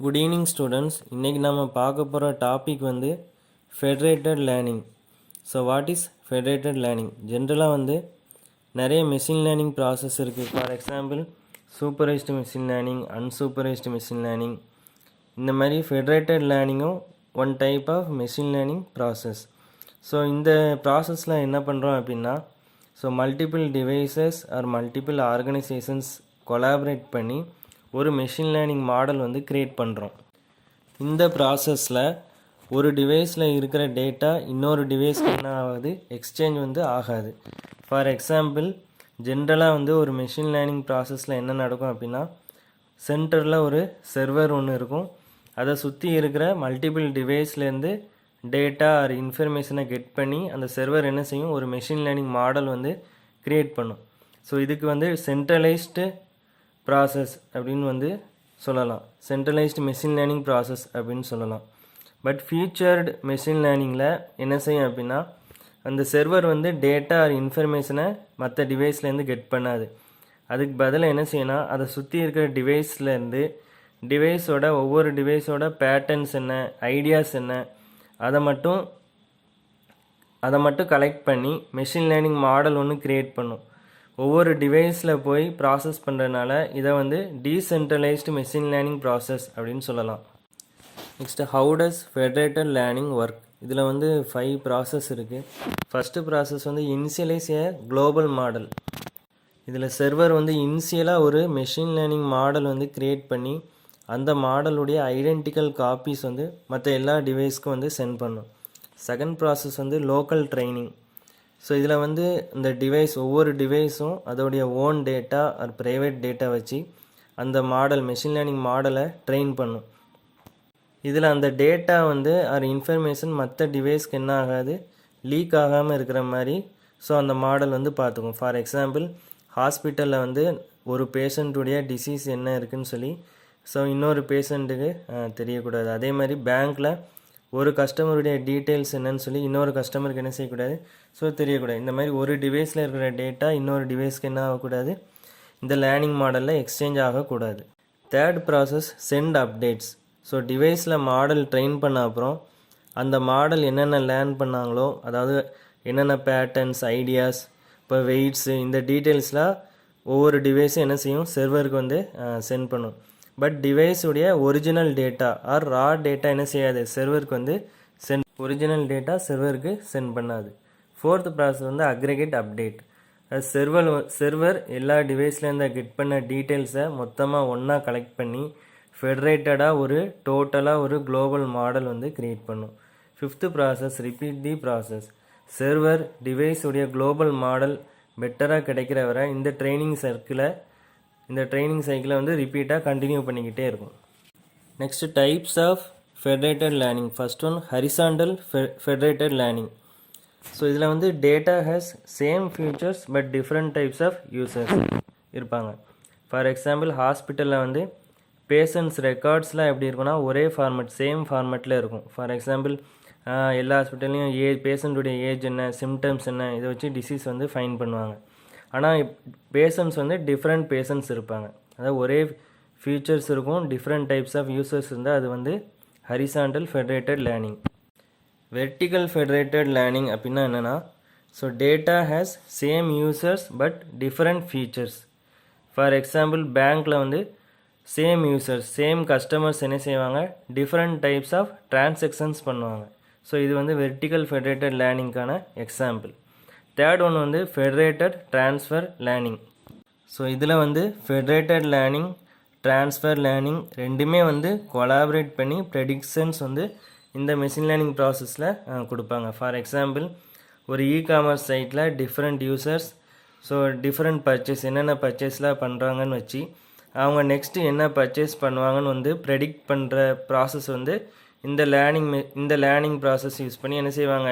Good evening students. இன்றைக்கி நம்ம பார்க்க போகிற டாபிக் வந்து federated learning. So what is federated learning? ஜென்ரலாக வந்து நிறைய மெஷின் லேர்னிங் ப்ராசஸ் இருக்குது. For example supervised machine learning, unsupervised machine learning. இந்த மாதிரி ஃபெடரேட்டட் லேர்னிங்கும் one type of machine learning process. So இந்த ப்ராசஸில் என்ன பண்ணுறோம் அப்படின்னா, so multiple devices or multiple organisations collaborate பண்ணி ஒரு மெஷின் லேர்னிங் மாடல் வந்து க்ரியேட் பண்ணுறோம். இந்த ப்ராசஸில் ஒரு டிவைஸில் இருக்கிற டேட்டா இன்னொரு டிவைஸ்க்கு என்ன ஆகாது, எக்ஸ்சேஞ்ச் வந்து ஆகாது. ஃபார் எக்ஸாம்பிள் ஜென்ரலாக வந்து ஒரு மெஷின் லேர்னிங் ப்ராசஸில் என்ன நடக்கும் அப்படின்னா, சென்டரில் ஒரு சர்வர் ஒன்று இருக்கும். அதை சுற்றி இருக்கிற மல்டிபிள் டிவைஸ்லேருந்து டேட்டா ஆர் இன்ஃபர்மேஷனை கெட் பண்ணி அந்த சர்வர் என்ன செய்யும், ஒரு மெஷின் லேர்னிங் மாடல் வந்து க்ரியேட் பண்ணும். ஸோ இதுக்கு வந்து சென்ட்ரலைஸ்டு ப்ராசஸ் அப்படின்னு வந்து சொல்லலாம், சென்ட்ரலைஸ்டு மெஷின் லேர்னிங் ப்ராசஸ் அப்படின்னு சொல்லலாம். பட் ஃபியூச்சர்டு மெஷின் லேர்னிங்கில் என்ன செய்யும் அப்படின்னா, அந்த சர்வர் வந்து டேட்டா ஆர் இன்ஃபர்மேஷனை மற்ற டிவைஸ்லேருந்து கெட் பண்ணாது. அதுக்கு பதிலாக என்ன செய்யணும், அதை சுற்றி இருக்கிற டிவைஸ்லேருந்து டிவைஸோட ஒவ்வொரு டிவைஸோட பேட்டர்ன்ஸ் என்ன, ஐடியாஸ் என்ன, அதை மட்டும் கலெக்ட் பண்ணி மெஷின் லேர்னிங் மாடல் ஒன்று க்ரியேட் பண்ணும். ஒவ்வொரு டிவைஸில் போய் ப்ராசஸ் பண்ணுறதுனால இதை வந்து டீசென்ட்ரலைஸ்டு மெஷின் லேர்னிங் ப்ராசஸ் அப்படின்னு சொல்லலாம். Next how does federated learning work? இதில் வந்து 5 ப்ராசஸ் இருக்குது. ஃபஸ்ட்டு ப்ராசஸ் வந்து இனிஷியலைஸ் ஏ குளோபல் மாடல். இதில் சர்வர் வந்து இனிஷியலாக ஒரு மெஷின் லேர்னிங் மாடல் வந்து க்ரியேட் பண்ணி அந்த மாடலுடைய ஐடென்டிக்கல் காப்பீஸ் வந்து மற்ற எல்லா டிவைஸ்க்கும் வந்து சென்ட் பண்ணும். செகண்ட் ப்ராசஸ் வந்து லோக்கல் ட்ரைனிங். ஸோ இதில் வந்து இந்த டிவைஸ் ஒவ்வொரு டிவைஸும் அதோடைய own data R private data வச்சு அந்த மாடல் மெஷின் லேர்னிங் மாடலை ட்ரெயின் பண்ணும். இதில் அந்த டேட்டா வந்து ஆர் இன்ஃபர்மேஷன் மற்ற டிவைஸ்க்கு என்ன ஆகாது, லீக் ஆகாமல் இருக்கிற மாதிரி ஸோ அந்த மாடல் வந்து பார்த்துக்கும். ஃபார் எக்ஸாம்பிள் ஹாஸ்பிட்டலில் வந்து ஒரு பேஷண்ட்டுடைய டிசீஸ் என்ன இருக்குதுன்னு சொல்லி ஸோ இன்னொரு பேஷண்ட்டுக்கு தெரியக்கூடாது. அதே மாதிரி பேங்க்கில் ஒரு கஸ்டமருடைய டீட்டெயில்ஸ் என்னன்னு சொல்லி இன்னொரு கஸ்டமருக்கு என்ன செய்யக்கூடாது, ஸோ தெரியக்கூடாது. இந்த மாதிரி ஒரு டிவைஸில் இருக்கிற டேட்டா இன்னொரு டிவைஸ்க்கு என்ன ஆகக்கூடாது, இந்த லேர்னிங் மாடலில் எக்ஸ்சேஞ்ச் ஆகக்கூடாது. Third process sent updates. So டிவைஸில் மாடல் ட்ரெயின் பண்ண அப்புறம் அந்த மாடல் என்னென்ன லேர்ன் பண்ணாங்களோ, அதாவது என்னென்ன பேட்டர்ன்ஸ், ஐடியாஸ், இப்போ வெயிட்ஸு, இந்த டீட்டெயில்ஸ்லாம் ஒவ்வொரு டிவைஸும் என்ன செய்யும், சர்வருக்கு வந்து சென்ட் பண்ணும். பட் டிவைஸுடைய original data or raw data என்ன செய்யாது, சர்வருக்கு வந்து ஒரிஜினல் டேட்டா சர்வருக்கு சென்ட் பண்ணாது. ஃபோர்த் ப்ராசஸ் வந்து அக்ரிகேட் அப்டேட். சர்வர் எல்லா டிவைஸ்லேருந்து கெட் பண்ண டீட்டெயில்ஸை மொத்தமாக ஒன்றா கலெக்ட் பண்ணி ஃபெடரேட்டடாக டோட்டலாக ஒரு குளோபல் மாடல் வந்து க்ரியேட் பண்ணும். Fifth process repeat the process. Server டிவைஸுடைய குளோபல் மாடல் பெட்டராக கிடைக்கிற வரை இந்த ட்ரைனிங் சைக்கிளை வந்து ரிப்பீட்டாக கண்டினியூ பண்ணிக்கிட்டே இருக்கும். Next types of federated learning. First one horizontal federated learning. So இதில் வந்து data has same features but different types of users இருப்பாங்க. ஃபார் எக்ஸாம்பிள் ஹாஸ்பிட்டலில் வந்து பேஷண்ட்ஸ் ரெக்கார்ட்ஸ்லாம் எப்படி இருக்குன்னா ஒரே ஃபார்மேட், சேம் ஃபார்மேட்டில் இருக்கும். ஃபார் எக்ஸாம்பிள் எல்லா ஹாஸ்பிட்டல்லையும் பேஷண்ட்டுடைய ஏஜ் என்ன, சிம்டம்ஸ் என்ன, இதை வச்சு டிசீஸ் வந்து ஃபைன் பண்ணுவாங்க. ஆனால் பேஷண்ட்ஸ் வந்து டிஃப்ரெண்ட் பேஷண்ட்ஸ் இருப்பாங்க. அதாவது ஒரே ஃபீச்சர்ஸ் இருக்கும், டிஃப்ரெண்ட் டைப்ஸ் ஆஃப் யூசர்ஸ் இருந்தால் அது வந்து horizontal federated learning. Vertical federated learning அப்படின்னா என்னென்னா, so data has same users but different features. For example பேங்க்கில் வந்து சேம் யூசர்ஸ், சேம் கஸ்டமர்ஸ் என்ன செய்வாங்க, டிஃப்ரெண்ட் டைப்ஸ் ஆஃப் டிரான்சாக்ஷன்ஸ் பண்ணுவாங்க. ஸோ இது வந்து வெர்டிக்கல் ஃபெடரேட்டட் லேர்னிங்கான எக்ஸாம்பிள். தேர்ட் ஒன் வந்து ஃபெடரேட்டட் ட்ரான்ஸ்ஃபர் லேர்னிங். ஸோ இதில் வந்து ஃபெடரேட்டட் லேர்னிங், ட்ரான்ஸ்ஃபர் லேர்னிங் ரெண்டுமே வந்து கொலாபரேட் பண்ணி ப்ரெடிக்ஷன்ஸ் வந்து இந்த மெஷின் லேர்னிங் ப்ராசஸில் கொடுப்பாங்க. ஃபார் எக்ஸாம்பிள் ஒரு இ-காமர்ஸ் சைட்டில் different users, so different purchase என்னென்ன பர்ச்சேஸ்லாம் பண்ணுறாங்கன்னு வச்சு அவங்க நெக்ஸ்ட்டு என்ன பர்ச்சேஸ் பண்ணுவாங்கன்னு வந்து ப்ரெடிக்ட் பண்ணுற ப்ராசஸ் வந்து இந்த லேர்னிங் ப்ராசஸ் யூஸ் பண்ணி என்ன செய்வாங்க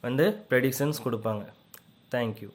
வந்து ப்ரெடிக்ஷன்ஸ் கொடுப்பாங்க. Thank you.